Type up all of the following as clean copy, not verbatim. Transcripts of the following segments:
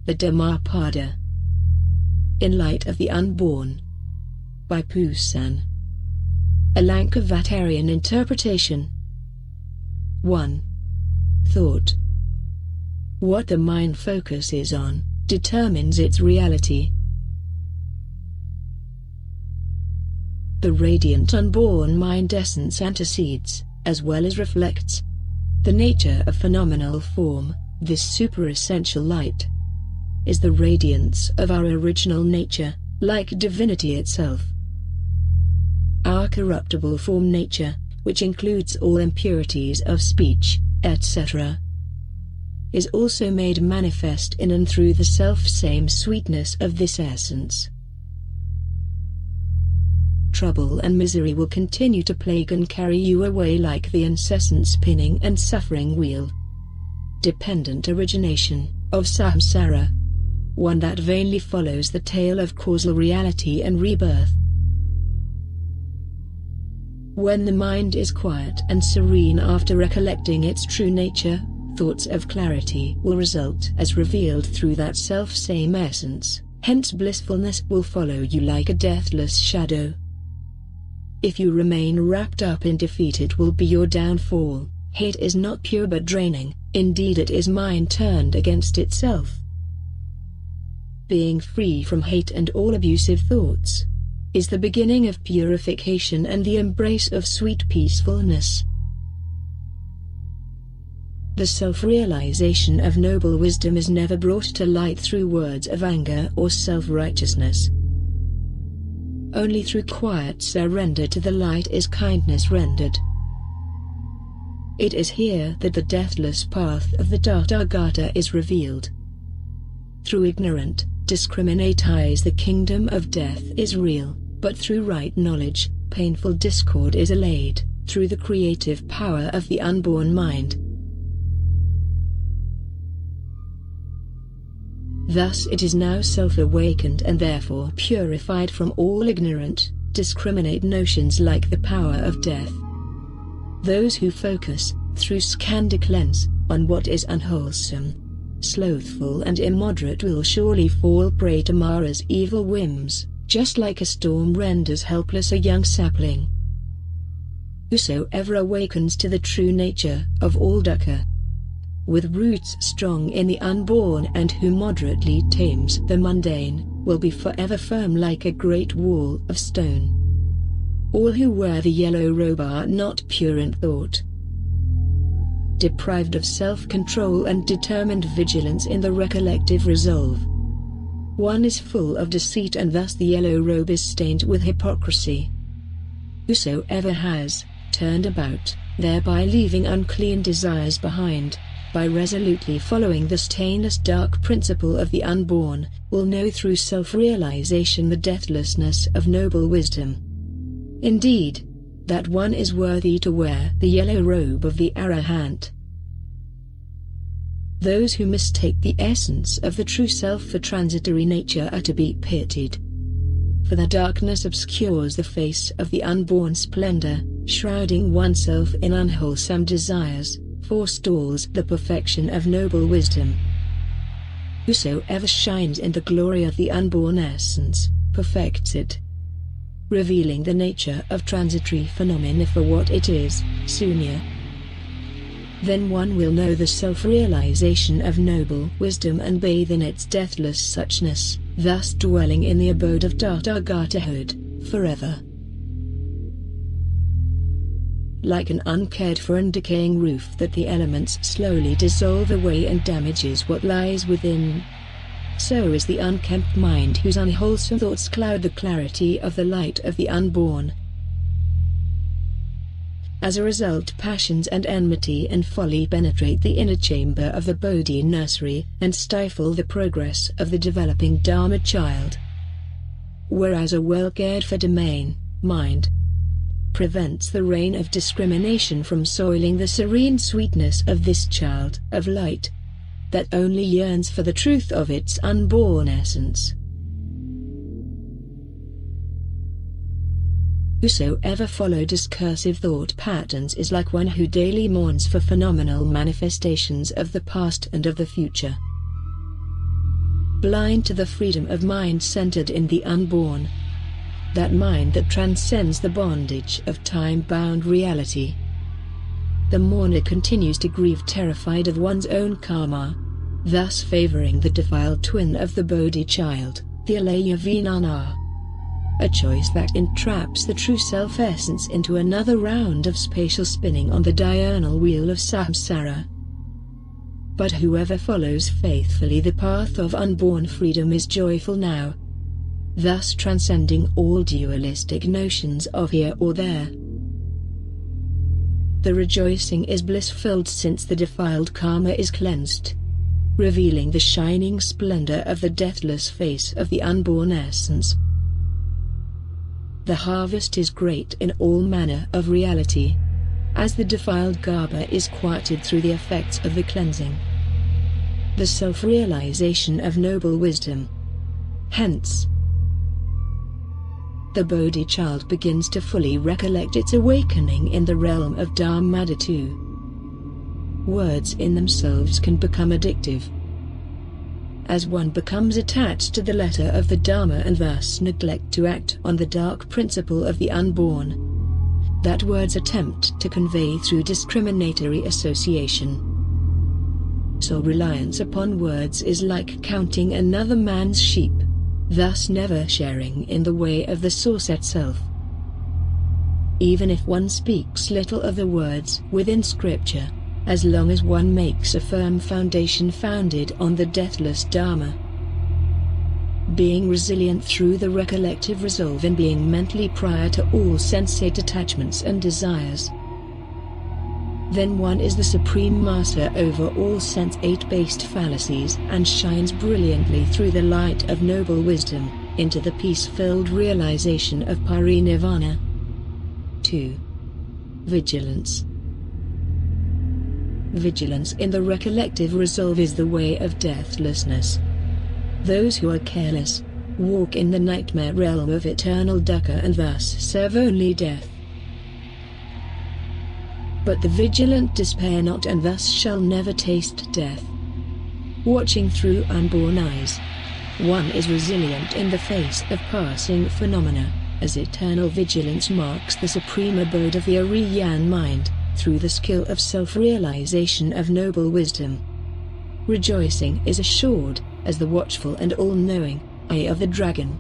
The Dhammapada. In Light of the Unborn. By Pusan. A Lankavatarian interpretation. 1. Thought. What the mind focuses on determines its reality. The radiant unborn mind essence antecedes, as well as reflects, the nature of phenomenal form. This super-essential light is the radiance of our original nature, like divinity itself. Our corruptible form nature, which includes all impurities of speech, etc., is also made manifest in and through the self-same sweetness of this essence. Trouble and misery will continue to plague and carry you away like the incessant spinning and suffering wheel. Dependent origination of Samsara, one that vainly follows the tale of causal reality and rebirth. When the mind is quiet and serene after recollecting its true nature, thoughts of clarity will result as revealed through that self-same essence, hence blissfulness will follow you like a deathless shadow. If you remain wrapped up in defeat, it will be your downfall. Hate is not pure but draining, indeed it is mind turned against itself. Being free from hate and all abusive thoughts is the beginning of purification and the embrace of sweet peacefulness. The self-realization of noble wisdom is never brought to light through words of anger or self-righteousness. Only through quiet surrender to the light is kindness rendered. It is here that the deathless path of the Tathagata is revealed. Through ignorant, discriminate eyes the kingdom of death is real, but through right knowledge, painful discord is allayed, through the creative power of the unborn mind. Thus it is now self-awakened and therefore purified from all ignorant, discriminate notions like the power of death. Those who focus, through scandic lens, on what is unwholesome, slothful and immoderate will surely fall prey to Mara's evil whims, just like a storm renders helpless a young sapling. Whosoever awakens to the true nature of all dukkha, with roots strong in the unborn and who moderately tames the mundane, will be forever firm like a great wall of stone. All who wear the yellow robe are not pure in thought. Deprived of self-control and determined vigilance in the recollective resolve, one is full of deceit and thus the yellow robe is stained with hypocrisy. Whosoever has turned about, thereby leaving unclean desires behind, by resolutely following the stainless dark principle of the unborn, will know through self-realization the deathlessness of noble wisdom. Indeed, that one is worthy to wear the yellow robe of the Arahant. Those who mistake the essence of the true self for transitory nature are to be pitied. For the darkness obscures the face of the unborn splendor, shrouding oneself in unwholesome desires, forestalls the perfection of noble wisdom. Whosoever shines in the glory of the unborn essence, perfects it, revealing the nature of transitory phenomena for what it is, sunya. Then one will know the self-realization of noble wisdom and bathe in its deathless suchness, thus dwelling in the abode of Tathagatahood, forever. Like an uncared-for and decaying roof that the elements slowly dissolve away and damages what lies within, so is the unkempt mind whose unwholesome thoughts cloud the clarity of the light of the unborn. As a result, passions and enmity and folly penetrate the inner chamber of the Bodhi nursery and stifle the progress of the developing Dharma child. Whereas a well-cared-for domain, mind, prevents the rain of discrimination from soiling the serene sweetness of this child of light, that only yearns for the truth of its unborn essence. Whosoever follow discursive thought patterns is like one who daily mourns for phenomenal manifestations of the past and of the future. blind to the freedom of mind centered in the unborn. That mind that transcends the bondage of time-bound reality. The mourner continues to grieve, terrified of one's own karma, thus favoring the defiled twin of the Bodhi child, the Alaya Vijnana. A choice that entraps the true self-essence into another round of spatial spinning on the diurnal wheel of samsara. But whoever follows faithfully the path of unborn freedom is joyful now, thus transcending all dualistic notions of here or there. The rejoicing is bliss-filled since the defiled karma is cleansed, revealing the shining splendor of the deathless face of the unborn essence. The harvest is great in all manner of reality, as the defiled garba is quieted through the effects of the cleansing. The self-realization of noble wisdom. Hence, the Bodhi child begins to fully recollect its awakening in the realm of Dhammapada too. Words in themselves can become addictive. As one becomes attached to the letter of the Dharma and thus neglect to act on the dark principle of the unborn, that words attempt to convey through discriminatory association. So reliance upon words is like counting another man's sheep, thus never sharing in the way of the source itself. Even if one speaks little of the words within scripture, as long as one makes a firm foundation founded on the deathless Dharma, being resilient through the recollective resolve in being mentally prior to all sensate attachments and desires, then one is the supreme master over all sense-8-based fallacies and shines brilliantly through the light of noble wisdom, into the peace-filled realization of parinirvana. 2. Vigilance. Vigilance in the recollective resolve is the way of deathlessness. Those who are careless walk in the nightmare realm of eternal dukkha and thus serve only death. But the vigilant despair not and thus shall never taste death. Watching through unborn eyes, one is resilient in the face of passing phenomena, as eternal vigilance marks the supreme abode of the Origination mind, through the skill of self-realization of noble wisdom. Rejoicing is assured, as the watchful and all-knowing eye of the dragon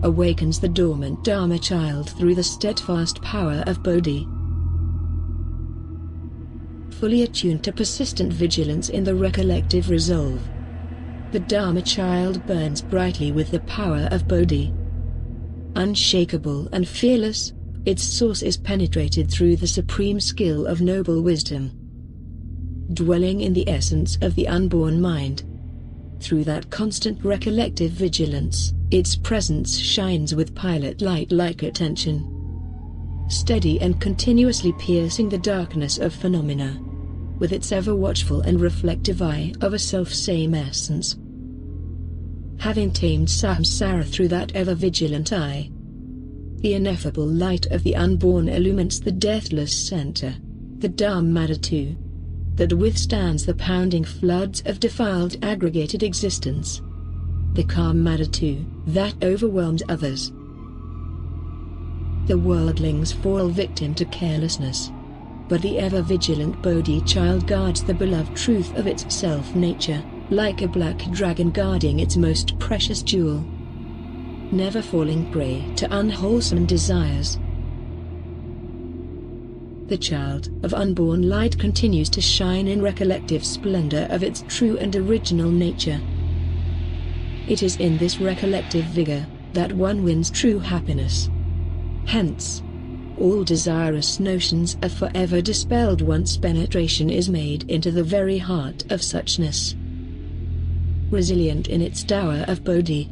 awakens the dormant Dharma child through the steadfast power of Bodhi. Fully attuned to persistent vigilance in the recollective resolve, the Dharma child burns brightly with the power of Bodhi. Unshakable and fearless, its source is penetrated through the supreme skill of noble wisdom. Dwelling in the essence of the unborn mind, through that constant recollective vigilance, its presence shines with pilot light like attention, steady and continuously piercing the darkness of phenomena, with its ever-watchful and reflective eye of a self-same essence. Having tamed samsara through that ever-vigilant eye, the ineffable light of the unborn illumines the deathless center, the Dhammapada too, that withstands the pounding floods of defiled aggregated existence, the Carpe-Diem too, that overwhelms others. The worldlings fall victim to carelessness, but the ever-vigilant Bodhi child guards the beloved truth of its self-nature, like a black dragon guarding its most precious jewel, never falling prey to unwholesome desires. The child of unborn light continues to shine in recollective splendor of its true and original nature. It is in this recollective vigor that one wins true happiness. Hence, all desirous notions are forever dispelled once penetration is made into the very heart of suchness. Resilient in its tower of Bodhi,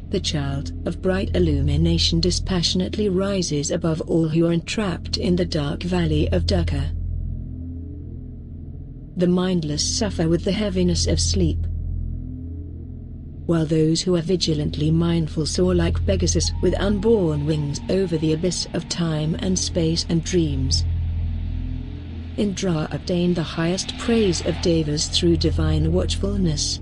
the child of bright illumination dispassionately rises above all who are entrapped in the dark valley of dukkha. The mindless suffer with the heaviness of sleep, while those who are vigilantly mindful soar like Pegasus with unborn wings over the abyss of time and space and dreams. Indra obtain the highest praise of devas through divine watchfulness.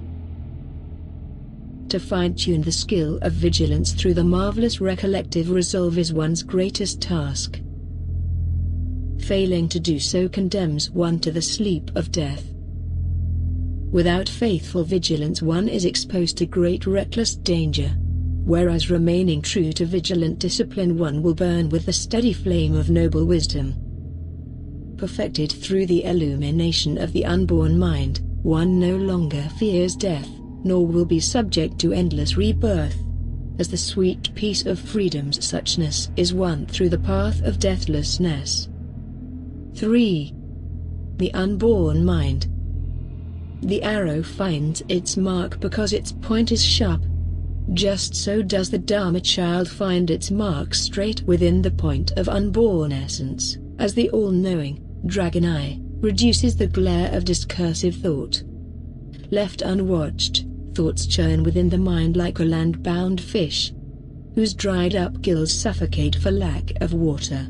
To fine-tune the skill of vigilance through the marvelous recollective resolve is one's greatest task. Failing to do so condemns one to the sleep of death. Without faithful vigilance one is exposed to great reckless danger, whereas remaining true to vigilant discipline one will burn with the steady flame of noble wisdom. Perfected through the illumination of the unborn mind, one no longer fears death, nor will be subject to endless rebirth, as the sweet peace of freedom's suchness is won through the path of deathlessness. 3. The unborn mind. The arrow finds its mark because its point is sharp. Just so does the Dharma child find its mark straight within the point of unborn essence, as the all-knowing dragon eye reduces the glare of discursive thought. Left unwatched, thoughts churn within the mind like a land-bound fish, whose dried-up gills suffocate for lack of water.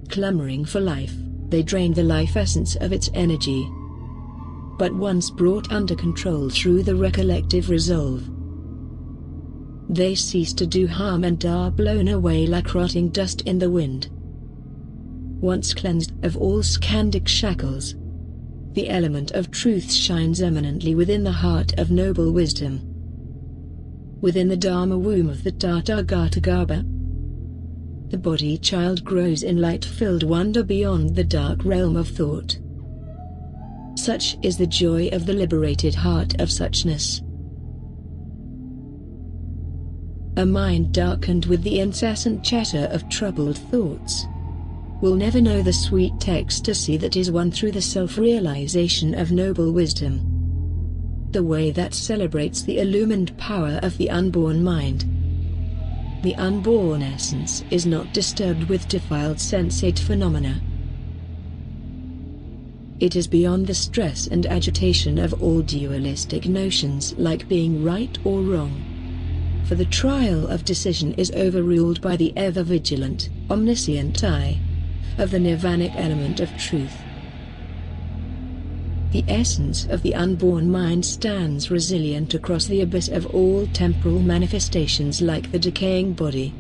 Clamoring for life, they drain the life essence of its energy. But once brought under control through the recollective resolve, they cease to do harm and are blown away like rotting dust in the wind. Once cleansed of all scandic shackles, the element of truth shines eminently within the heart of noble wisdom. Within the Dharma womb of the Tathagata, the body child grows in light-filled wonder beyond the dark realm of thought. Such is the joy of the liberated heart of suchness. A mind darkened with the incessant chatter of troubled thoughts will never know the sweet ecstasy that is won through the self-realization of noble wisdom, the way that celebrates the illumined power of the unborn mind. The unborn essence is not disturbed with defiled sensate phenomena. It is beyond the stress and agitation of all dualistic notions like being right or wrong. For the trial of decision is overruled by the ever-vigilant, omniscient eye of the nirvanic element of truth. The essence of the unborn mind stands resilient across the abyss of all temporal manifestations like the decaying body.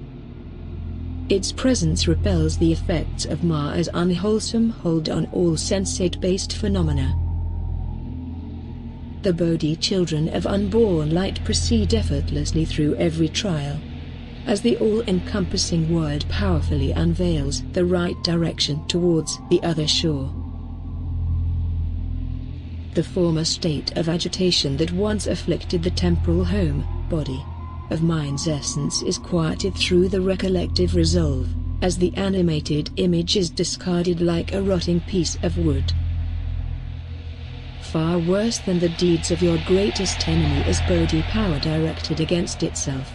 Its presence repels the effects of Ma as unwholesome hold on all sensate-based phenomena. The Bodhi children of unborn light proceed effortlessly through every trial, as the all-encompassing word powerfully unveils the right direction towards the other shore. The former state of agitation that once afflicted the temporal home, body, of mind's essence is quieted through the recollective resolve, as the animated image is discarded like a rotting piece of wood. Far worse than the deeds of your greatest enemy is Bodhi power directed against itself.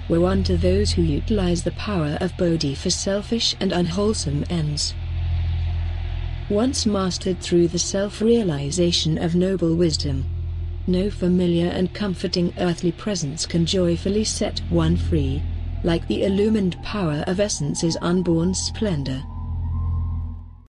Woe unto those who utilize the power of Bodhi for selfish and unwholesome ends. Once mastered through the self-realization of noble wisdom, no familiar and comforting earthly presence can joyfully set one free, like the illumined power of essence's unborn splendor.